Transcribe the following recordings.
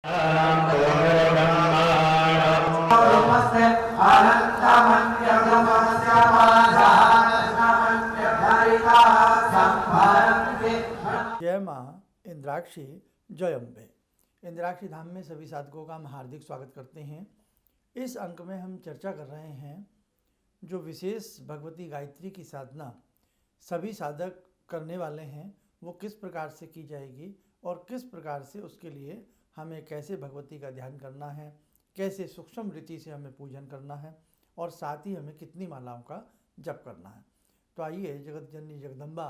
जय माँ इंद्राक्षी जय अम्बे। इंद्राक्षी धाम में सभी साधकों का हम हार्दिक स्वागत करते हैं। इस अंक में हम चर्चा कर रहे हैं जो विशेष भगवती गायत्री की साधना सभी साधक करने वाले हैं वो किस प्रकार से की जाएगी और किस प्रकार से उसके लिए हमें कैसे भगवती का ध्यान करना है, कैसे सूक्ष्म रीति से हमें पूजन करना है और साथ ही हमें कितनी मालाओं का जप करना है। तो आइए जगत जननी जगदम्बा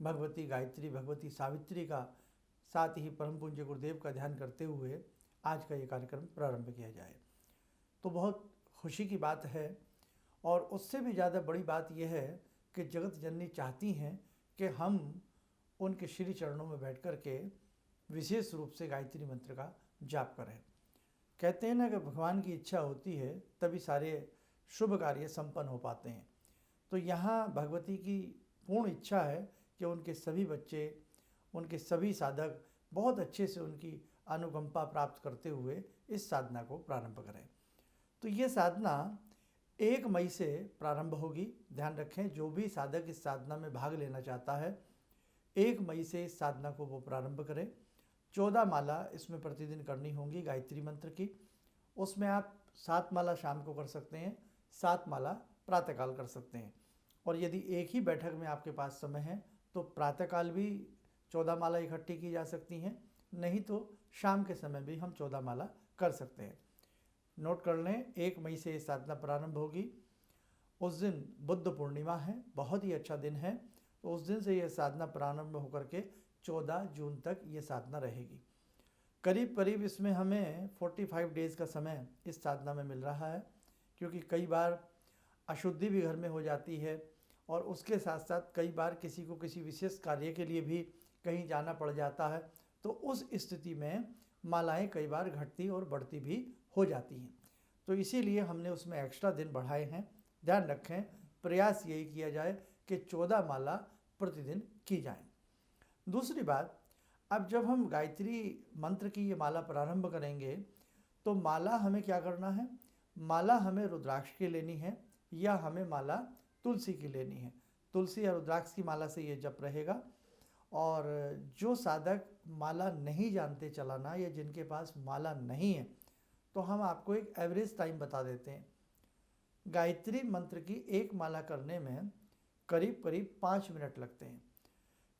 भगवती गायत्री, भगवती सावित्री का, साथ ही परम पूज्य गुरुदेव का ध्यान करते हुए आज का ये कार्यक्रम प्रारंभ किया जाए। तो बहुत खुशी की बात है और उससे भी ज़्यादा बड़ी बात यह है कि जगत जननी चाहती हैं कि हम उनके श्री चरणों में बैठ कर के विशेष रूप से गायत्री मंत्र का जाप करें। कहते हैं ना कि भगवान की इच्छा होती है तभी सारे शुभ कार्य संपन्न हो पाते हैं। तो यहाँ भगवती की पूर्ण इच्छा है कि उनके सभी बच्चे, उनके सभी साधक बहुत अच्छे से उनकी अनुकंपा प्राप्त करते हुए इस साधना को प्रारंभ करें। तो ये साधना 1 मई से प्रारंभ होगी। ध्यान रखें, जो भी साधक इस साधना में भाग लेना चाहता है 1 मई से इस साधना को वो प्रारंभ करें। 14 माला इसमें प्रतिदिन करनी होंगी गायत्री मंत्र की। उसमें आप 7 माला शाम को कर सकते हैं, 7 माला प्रातःकाल कर सकते हैं। और यदि एक ही बैठक में आपके पास समय है तो प्रातःकाल भी 14 माला इकट्ठी की जा सकती हैं, नहीं तो शाम के समय भी हम 14 माला कर सकते हैं। नोट कर लें, 1 मई से ये साधना प्रारंभ होगी। उस दिन बुद्ध पूर्णिमा है, बहुत ही अच्छा दिन है। तो उस दिन से ये साधना प्रारंभ होकर के 14 जून तक ये साधना रहेगी। करीब करीब इसमें हमें 45 डेज़ का समय इस साधना में मिल रहा है, क्योंकि कई बार अशुद्धि भी घर में हो जाती है और उसके साथ साथ कई बार किसी को किसी विशेष कार्य के लिए भी कहीं जाना पड़ जाता है। तो उस स्थिति में मालाएं कई बार घटती और बढ़ती भी हो जाती हैं। तो इसीलिए हमने उसमें एक्स्ट्रा दिन बढ़ाए हैं। ध्यान रखें, प्रयास यही किया जाए कि 14 माला प्रतिदिन की जाए। दूसरी बात, अब जब हम गायत्री मंत्र की ये माला प्रारंभ करेंगे तो माला हमें क्या करना है? माला हमें रुद्राक्ष की लेनी है या हमें माला तुलसी की लेनी है। तुलसी या रुद्राक्ष की माला से ये जप रहेगा। और जो साधक माला नहीं जानते चलाना या जिनके पास माला नहीं है, तो हम आपको एक एवरेज टाइम बता देते हैं। गायत्री मंत्र की एक माला करने में करीब करीब 5 मिनट लगते हैं।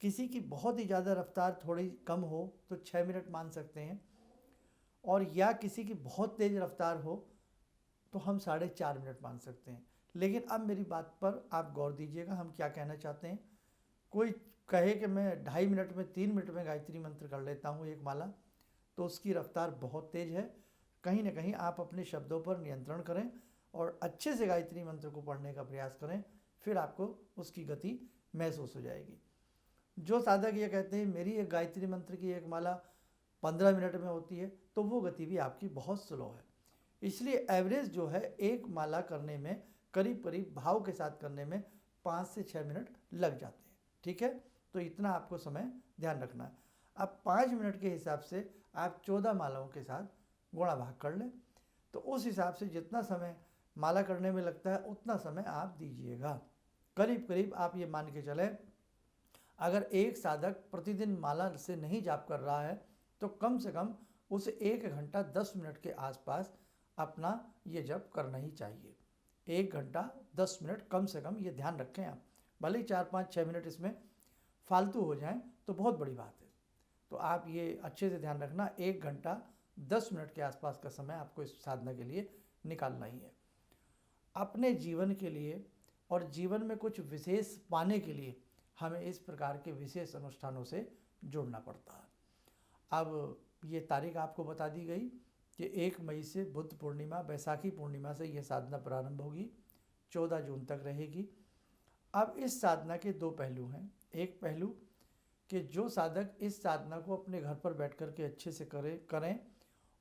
किसी की बहुत ही ज़्यादा रफ्तार थोड़ी कम हो तो 6 मिनट मान सकते हैं, और या किसी की बहुत तेज़ रफ्तार हो तो हम 4.5 मिनट मान सकते हैं। लेकिन अब मेरी बात पर आप गौर दीजिएगा, हम क्या कहना चाहते हैं। कोई कहे कि मैं 2.5 मिनट में 3 मिनट में गायत्री मंत्र कर लेता हूँ एक माला, तो उसकी रफ्तार बहुत तेज़ है। कहीं ना कहीं आप अपने शब्दों पर नियंत्रण करें और अच्छे से गायत्री मंत्र को पढ़ने का प्रयास करें, फिर आपको उसकी गति महसूस हो जाएगी। जो साधक ये कहते हैं मेरी एक गायत्री मंत्र की एक माला 15 मिनट में होती है, तो वो गति भी आपकी बहुत स्लो है। इसलिए एवरेज जो है एक माला करने में करीब करीब भाव के साथ करने में 5 से 6 मिनट लग जाते हैं। ठीक है, तो इतना आपको समय ध्यान रखना है। अब 5 मिनट के हिसाब से आप 14 मालाओं के साथ गुणा भाग कर लें, तो उस हिसाब से जितना समय माला करने में लगता है उतना समय आप दीजिएगा। करीब करीब आप ये मान के चलें, अगर एक साधक प्रतिदिन माला से नहीं जाप कर रहा है तो कम से कम उसे 1 घंटा 10 मिनट के आसपास अपना ये जप करना ही चाहिए। 1 घंटा 10 मिनट कम से कम, ये ध्यान रखें आप। भले ही 4, 5, 6 मिनट इसमें फालतू हो जाएं तो बहुत बड़ी बात है। तो आप ये अच्छे से ध्यान रखना, 1 घंटा 10 मिनट के आसपास का समय आपको इस साधना के लिए निकालना ही है। अपने जीवन के लिए और जीवन में कुछ विशेष पाने के लिए हमें इस प्रकार के विशेष अनुष्ठानों से जुड़ना पड़ता है। अब ये तारीख आपको बता दी गई कि 1 मई से बुद्ध पूर्णिमा, बैसाखी पूर्णिमा से यह साधना प्रारंभ होगी, 14 जून तक रहेगी। अब इस साधना के 2 पहलू हैं। एक पहलू कि जो साधक इस साधना को अपने घर पर बैठ कर के अच्छे से करें,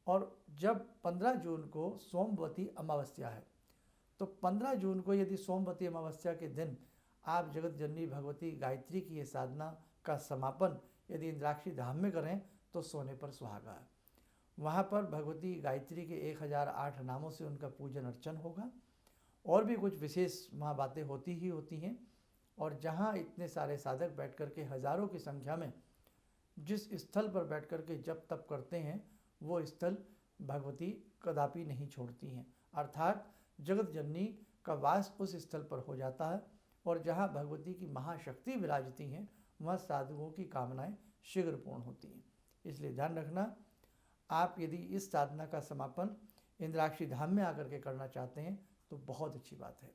और जब 15 जून को सोमवती अमावस्या है, तो 15 जून को यदि सोमवती अमावस्या के दिन आप जगत जननी भगवती गायत्री की ये साधना का समापन यदि इंद्राक्षी धाम में करें तो सोने पर सुहागा है। वहाँ पर भगवती गायत्री के 1008 नामों से उनका पूजन अर्चन होगा। और भी कुछ विशेष वहाँ बातें होती ही होती हैं। और जहाँ इतने सारे साधक बैठ कर के हज़ारों की संख्या में जिस स्थल पर बैठ कर के जप तप करते हैं, वो स्थल भगवती कदापि नहीं छोड़ती हैं। अर्थात जगत जननी का वास उस स्थल पर हो जाता है। और जहाँ भगवती की महाशक्ति विराजती हैं, वहाँ साधुओं की कामनाएं शीघ्र पूर्ण होती हैं। इसलिए ध्यान रखना, आप यदि इस साधना का समापन इंद्राक्षी धाम में आकर के करना चाहते हैं तो बहुत अच्छी बात है।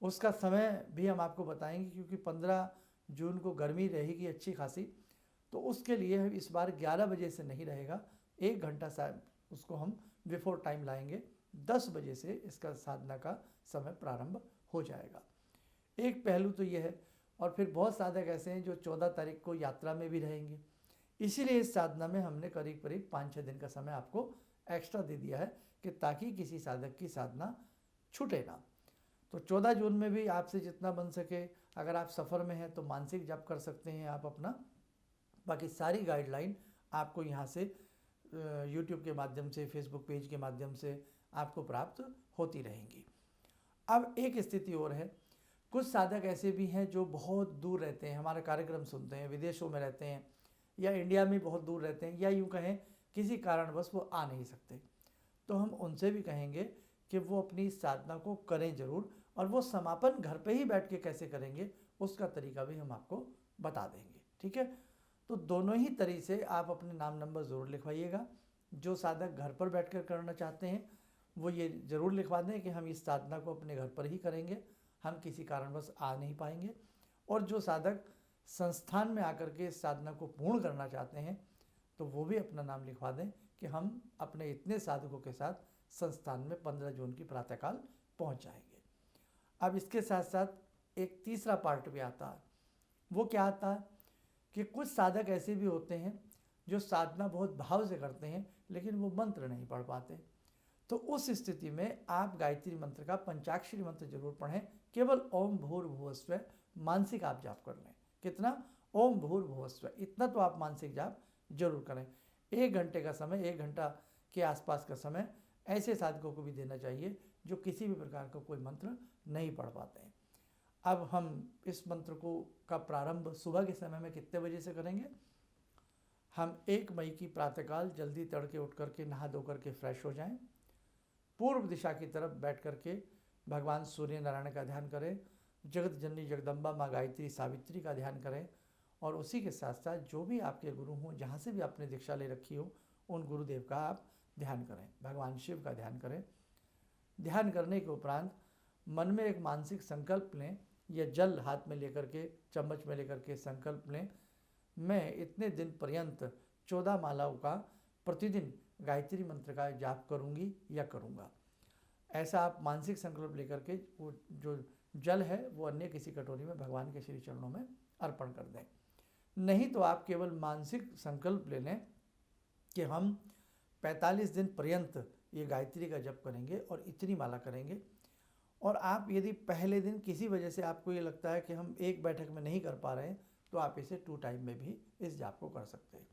उसका समय भी हम आपको बताएंगे, क्योंकि 15 जून को गर्मी रहेगी अच्छी खासी, तो उसके लिए इस बार 11 बजे से नहीं रहेगा, 1 घंटा शायद उसको हम बिफोर टाइम लाएंगे। 10 बजे से इसका साधना का समय प्रारंभ हो जाएगा। एक पहलू तो यह है। और फिर बहुत साधक ऐसे हैं जो 14 तारीख को यात्रा में भी रहेंगे। इसीलिए इस साधना में हमने करीब करीब 5-6 दिन का समय आपको एक्स्ट्रा दे दिया है, कि ताकि किसी साधक की साधना छूटे ना। तो 14 जून में भी आपसे जितना बन सके, अगर आप सफ़र में हैं तो मानसिक जप कर सकते हैं आप अपना। बाकी सारी गाइडलाइन आपको यहाँ से यूट्यूब के माध्यम से, फेसबुक पेज के माध्यम से आपको प्राप्त होती रहेंगी। अब एक स्थिति और है, कुछ साधक ऐसे भी हैं जो बहुत दूर रहते हैं, हमारे कार्यक्रम सुनते हैं, विदेशों में रहते हैं या इंडिया में बहुत दूर रहते हैं, या यूँ कहें किसी कारणवश वो आ नहीं सकते। तो हम उनसे भी कहेंगे कि वो अपनी इस साधना को करें ज़रूर। और वो समापन घर पे ही बैठ के कैसे करेंगे उसका तरीका भी हम आपको बता देंगे। ठीक है, तो दोनों ही तरीके से आप अपने नाम नंबर ज़रूर लिखवाइएगा। जो साधक घर पर बैठकर करना चाहते हैं वो ये ज़रूर लिखवा दें कि हम इस साधना को अपने घर पर ही करेंगे, हम किसी कारणवश आ नहीं पाएंगे। और जो साधक संस्थान में आकर के इस साधना को पूर्ण करना चाहते हैं तो वो भी अपना नाम लिखवा दें कि हम अपने इतने साधकों के साथ संस्थान में 15 जून की प्रातःकाल पहुंच जाएंगे। अब इसके साथ साथ एक तीसरा पार्ट भी आता है। वो क्या आता है कि कुछ साधक ऐसे भी होते हैं जो साधना बहुत भाव से करते हैं लेकिन वो मंत्र नहीं पढ़ पाते। तो उस स्थिति में आप गायत्री मंत्र का पंचाक्षरी मंत्र जरूर पढ़ें। केवल ओम भूर्भुवस्व मानसिक आप जाप कर लें। कितना? ओम भूर्भुवस्व, इतना तो आप मानसिक जाप जरूर करें। 1 घंटे का समय, 1 घंटा के आसपास का समय ऐसे साधकों को भी देना चाहिए जो किसी भी प्रकार का कोई मंत्र नहीं पढ़ पाते हैं। अब हम इस मंत्र को का प्रारंभ सुबह के समय में कितने बजे से करेंगे? हम 1 मई की प्रातःकाल जल्दी तड़के उठ करके नहा धो करके फ्रेश हो जाएं, पूर्व दिशा की तरफ बैठ करके भगवान सूर्य नारायण का ध्यान करें, जगत जननी जगदम्बा माँ गायत्री सावित्री का ध्यान करें। और उसी के साथ साथ जो भी आपके गुरु हों, जहाँ से भी आपने दीक्षा ले रखी हो, उन गुरुदेव का आप ध्यान करें, भगवान शिव का ध्यान करें। ध्यान करने के उपरांत मन में एक मानसिक संकल्प लें, या जल हाथ में लेकर के, चम्मच में लेकर के संकल्प लें, मैं इतने दिन पर्यंत 14 मालाओं का प्रतिदिन गायत्री मंत्र का जाप करूंगी या करूंगा। ऐसा आप मानसिक संकल्प लेकर के वो जो जल है वो अन्य किसी कटोरी में भगवान के श्री चरणों में अर्पण कर दें। नहीं तो आप केवल मानसिक संकल्प ले लें कि हम 45 दिन पर्यंत ये गायत्री का जप करेंगे और इतनी माला करेंगे। और आप यदि पहले दिन किसी वजह से आपको ये लगता है कि हम एक बैठक में नहीं कर पा रहे हैं तो आप इसे 2 टाइम में भी इस जाप को कर सकते हैं।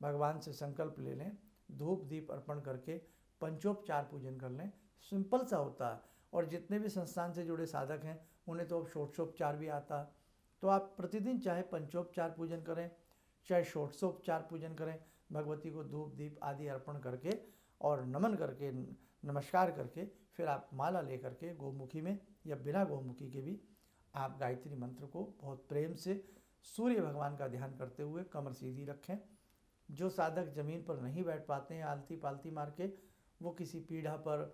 भगवान से संकल्प ले लें, धूप दीप अर्पण करके पंचोपचार पूजन कर लें। सिंपल सा होता है। और जितने भी संस्थान से जुड़े साधक हैं उन्हें तो अब षोडशोपचार भी आता है। तो आप प्रतिदिन चाहे पंचोपचार पूजन करें, चाहे षोडशोपचार पूजन करें, भगवती को धूप दीप आदि अर्पण करके और नमन करके, नमस्कार करके, फिर आप माला ले करके गौमुखी में या बिना गौमुखी के भी आप गायत्री मंत्र को बहुत प्रेम से सूर्य भगवान का ध्यान करते हुए कमर सीधी रखें। जो साधक ज़मीन पर नहीं बैठ पाते हैं आलती पालती मार के, वो किसी पीढ़ा पर,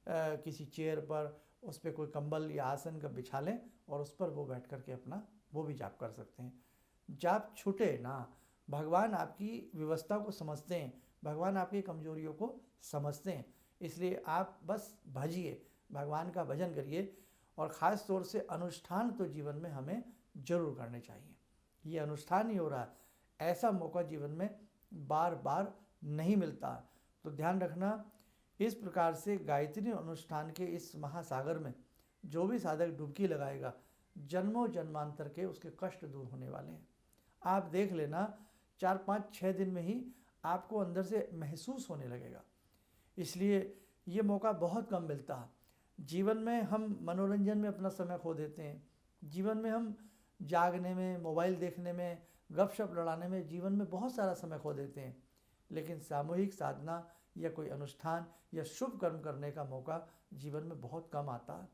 किसी चेयर पर, उस पर कोई कंबल या आसन का बिछा लें और उस पर वो बैठ करके अपना वो भी जाप कर सकते हैं। जाप छूटे ना। भगवान आपकी व्यवस्था को समझते हैं, भगवान आपकी कमजोरियों को समझते हैं। इसलिए आप बस भजिए, भगवान का भजन करिए। और ख़ास तौर से अनुष्ठान तो जीवन में हमें जरूर करने चाहिए। ये अनुष्ठान ही हो रहा है, ऐसा मौका जीवन में बार बार नहीं मिलता। तो ध्यान रखना, इस प्रकार से गायत्री अनुष्ठान के इस महासागर में जो भी साधक डुबकी लगाएगा, जन्मों जन्मांतर के उसके कष्ट दूर होने वाले हैं। आप देख लेना, 4-5-6 दिन में ही आपको अंदर से महसूस होने लगेगा। इसलिए ये मौका बहुत कम मिलता है। जीवन में हम मनोरंजन में अपना समय खो देते हैं, जीवन में हम जागने में, मोबाइल देखने में, गपशप लड़ाने में जीवन में बहुत सारा समय खो देते हैं। लेकिन सामूहिक साधना या कोई अनुष्ठान या शुभ कर्म करने का मौका जीवन में बहुत कम आता है।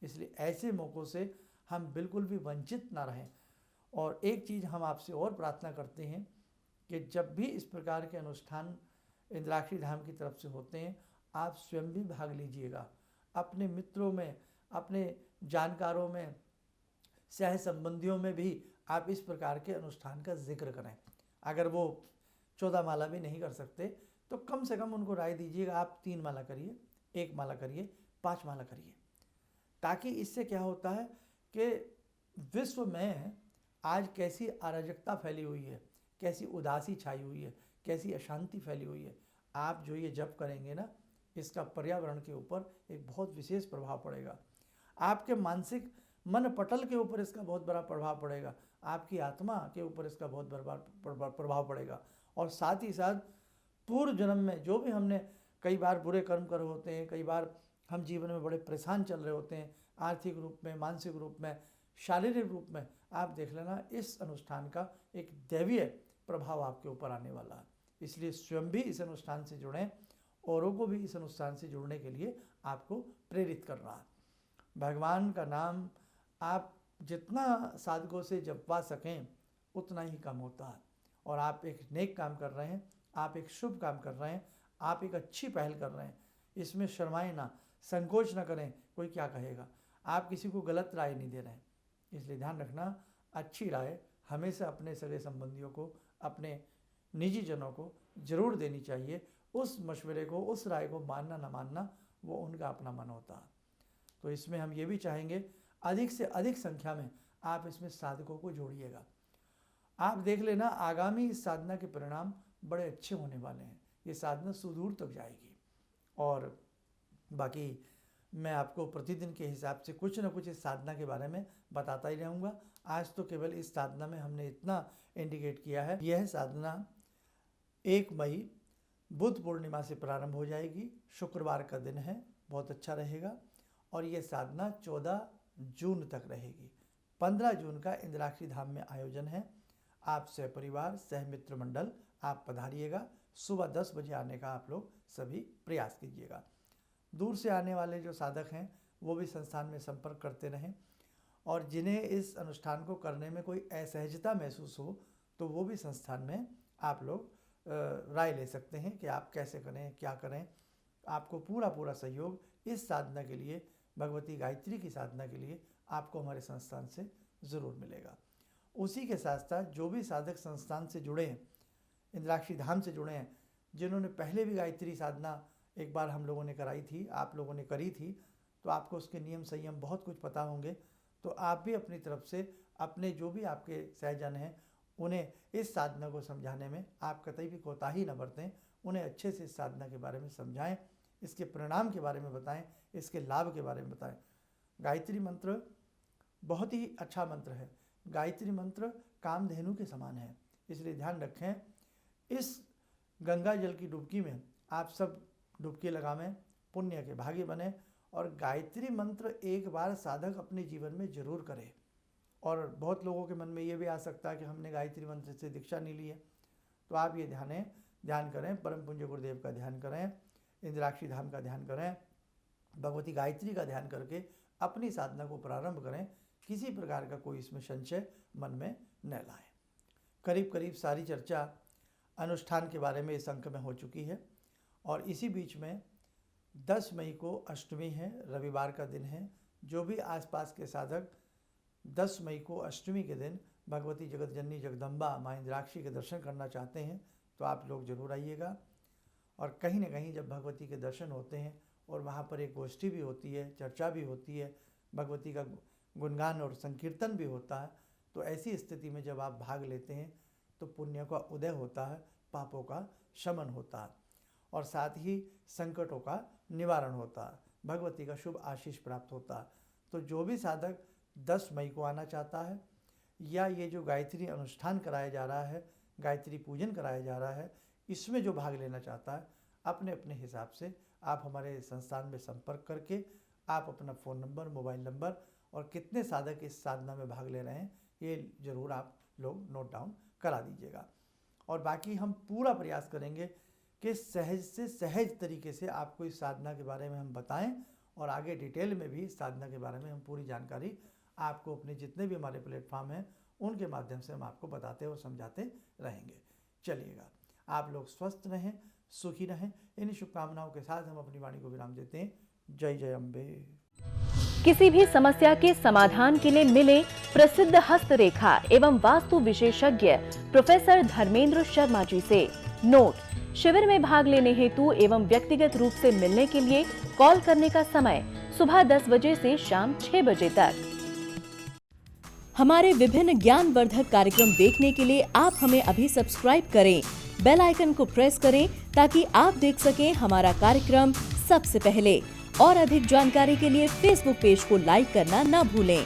इसलिए ऐसे मौक़ों से हम बिल्कुल भी वंचित ना रहें। और एक चीज़ हम आपसे और प्रार्थना करते हैं कि जब भी इस प्रकार के अनुष्ठान इंद्राक्षी धाम की तरफ से होते हैं, आप स्वयं भी भाग लीजिएगा। अपने मित्रों में, अपने जानकारों में, सह संबंधियों में भी आप इस प्रकार के अनुष्ठान का जिक्र करें। अगर वो 14 माला भी नहीं कर सकते तो कम से कम उनको राय दीजिएगा, आप 3 माला करिए, 1 माला करिए, 5 माला करिए। ताकि इससे क्या होता है कि विश्व में आज कैसी अराजकता फैली हुई है, कैसी उदासी छाई हुई है, कैसी अशांति फैली हुई है। आप जो ये जप करेंगे ना, इसका पर्यावरण के ऊपर एक बहुत विशेष प्रभाव पड़ेगा। आपके मानसिक मन पटल के ऊपर इसका बहुत बड़ा प्रभाव पड़ेगा, आपकी आत्मा के ऊपर इसका बहुत बड़ा प्रभाव पड़ेगा। और साथ ही साथ पूर्व जन्म में जो भी हमने कई बार बुरे कर्म करे होते हैं, कई बार हम जीवन में बड़े परेशान चल रहे होते हैं, आर्थिक रूप में, मानसिक रूप में, शारीरिक रूप में, आप देख लेना इस अनुष्ठान का एक दैवीय प्रभाव आपके ऊपर आने वाला है। इसलिए स्वयं भी इस अनुष्ठान से जुड़ें, औरों को भी इस अनुष्ठान से जुड़ने के लिए आपको प्रेरित कर रहा है। भगवान का नाम आप जितना साधकों से जपवा सकें उतना ही कम होता है। और आप एक नेक काम कर रहे हैं, आप एक शुभ काम कर रहे हैं, आप एक अच्छी पहल कर रहे हैं। इसमें शर्माएं ना, संकोच ना करें कोई क्या कहेगा। आप किसी को गलत राय नहीं दे रहे हैं। इसलिए ध्यान रखना, अच्छी राय हमेशा अपने सगे संबंधियों को, अपने निजी जनों को जरूर देनी चाहिए। उस मशवरे को, उस राय को मानना ना मानना वो उनका अपना मन होता है। तो इसमें हम ये भी चाहेंगे अधिक से अधिक संख्या में आप इसमें साधकों को जोड़िएगा। आप देख लेना, आगामी इस साधना के परिणाम बड़े अच्छे होने वाले हैं। ये साधना सुदूर तक जाएगी। और बाकी मैं आपको प्रतिदिन के हिसाब से कुछ न कुछ इस साधना के बारे में बताता ही रहूँगा। आज तो केवल इस साधना में हमने इतना इंडिकेट किया है। यह साधना 1 मई बुद्ध पूर्णिमा से प्रारंभ हो जाएगी। शुक्रवार का दिन है, बहुत अच्छा रहेगा। और ये साधना 14 जून तक रहेगी। 15 जून का इंद्राक्षी धाम में आयोजन है। आप सहपरिवार, सहमित्र मंडल आप पधारिएगा। सुबह 10 बजे आने का आप लोग सभी प्रयास कीजिएगा। दूर से आने वाले जो साधक हैं वो भी संस्थान में संपर्क करते रहें। और जिन्हें इस अनुष्ठान को करने में कोई असहजता महसूस हो तो वो भी संस्थान में आप लोग राय ले सकते हैं कि आप कैसे करें, क्या करें। आपको पूरा सहयोग इस साधना के लिए, भगवती गायत्री की साधना के लिए आपको हमारे संस्थान से ज़रूर मिलेगा। उसी के साथ साथ जो भी साधक संस्थान से जुड़े हैं, इंद्राक्षी धाम से जुड़े हैं, जिन्होंने पहले भी गायत्री साधना एक बार हम लोगों ने कराई थी, आप लोगों ने करी थी, तो आपको उसके नियम संयम बहुत कुछ पता होंगे। तो आप भी अपनी तरफ से अपने जो भी आपके सहजन हैं उन्हें इस साधना को समझाने में आप कतई भी कोताही न बरतें। उन्हें अच्छे से इस साधना के बारे में समझाएं, इसके परिणाम के बारे में बताएं, इसके लाभ के बारे में बताएं। गायत्री मंत्र बहुत ही अच्छा मंत्र है। गायत्री मंत्र कामधेनु के समान है। इसलिए ध्यान रखें, इस गंगा जल की डुबकी में आप सब डुबकी लगावें, पुण्य के भागी बने। और गायत्री मंत्र एक बार साधक अपने जीवन में जरूर करे। और बहुत लोगों के मन में ये भी आ सकता है कि हमने गायत्री मंत्र से दीक्षा नहीं ली है, तो आप ये ध्यान करें, परम पूज्य गुरुदेव का ध्यान करें, इंद्राक्षी धाम का ध्यान करें, भगवती गायत्री का ध्यान करके अपनी साधना को प्रारंभ करें। किसी प्रकार का कोई इसमें संशय मन में न लाएं। करीब सारी चर्चा अनुष्ठान के बारे में इस अंक में हो चुकी है। और इसी बीच में 10 मई को अष्टमी है, रविवार का दिन है। जो भी आसपास के साधक 10 मई को अष्टमी के दिन भगवती जगत जननी जगदम्बा माँ इंद्राक्षी के दर्शन करना चाहते हैं तो आप लोग जरूर आइएगा। और कहीं ना कहीं जब भगवती के दर्शन होते हैं और वहाँ पर एक गोष्ठी भी होती है, चर्चा भी होती है, भगवती का गुणगान और संकीर्तन भी होता है, तो ऐसी स्थिति में जब आप भाग लेते हैं तो पुण्य का उदय होता है, पापों का शमन होता है और साथ ही संकटों का निवारण होता है, भगवती का शुभ आशीष प्राप्त होता है। तो जो भी साधक 10 मई को आना चाहता है या ये जो गायत्री अनुष्ठान कराया जा रहा है, गायत्री पूजन कराया जा रहा है, इसमें जो भाग लेना चाहता है अपने अपने हिसाब से आप हमारे संस्थान में संपर्क करके आप अपना फ़ोन नंबर, मोबाइल नंबर और कितने साधक इस साधना में भाग ले रहे हैं ये ज़रूर आप लोग नोट डाउन करा दीजिएगा। और बाकी हम पूरा प्रयास करेंगे कि सहज से सहज तरीके से आपको इस साधना के बारे में हम बताएं और आगे डिटेल में भी इस साधना के बारे में हम पूरी जानकारी आपको अपने जितने भी हमारे प्लेटफॉर्म हैं उनके माध्यम से हम आपको बताते और समझाते रहेंगे। चलिएगा, आप लोग स्वस्थ रहें, सुखी रहें। इन शुभकामनाओं के साथ हम अपनी वाणी को विराम देते हैं। जय जय अम्बे। किसी भी समस्या के समाधान के लिए मिले प्रसिद्ध हस्तरेखा एवं वास्तु विशेषज्ञ प्रोफेसर धर्मेंद्र शर्मा जी से। नोट: शिविर में भाग लेने हेतु एवं व्यक्तिगत रूप से मिलने के लिए कॉल करने का समय सुबह 10 बजे से शाम 6 बजे तक। हमारे विभिन्न ज्ञानवर्धक कार्यक्रम देखने के लिए आप हमें अभी सब्सक्राइब करें, बेल आइकन को प्रेस करें ताकि आप देख सकें हमारा कार्यक्रम सबसे पहले। और अधिक जानकारी के लिए फेसबुक पेज को लाइक करना न भूलें।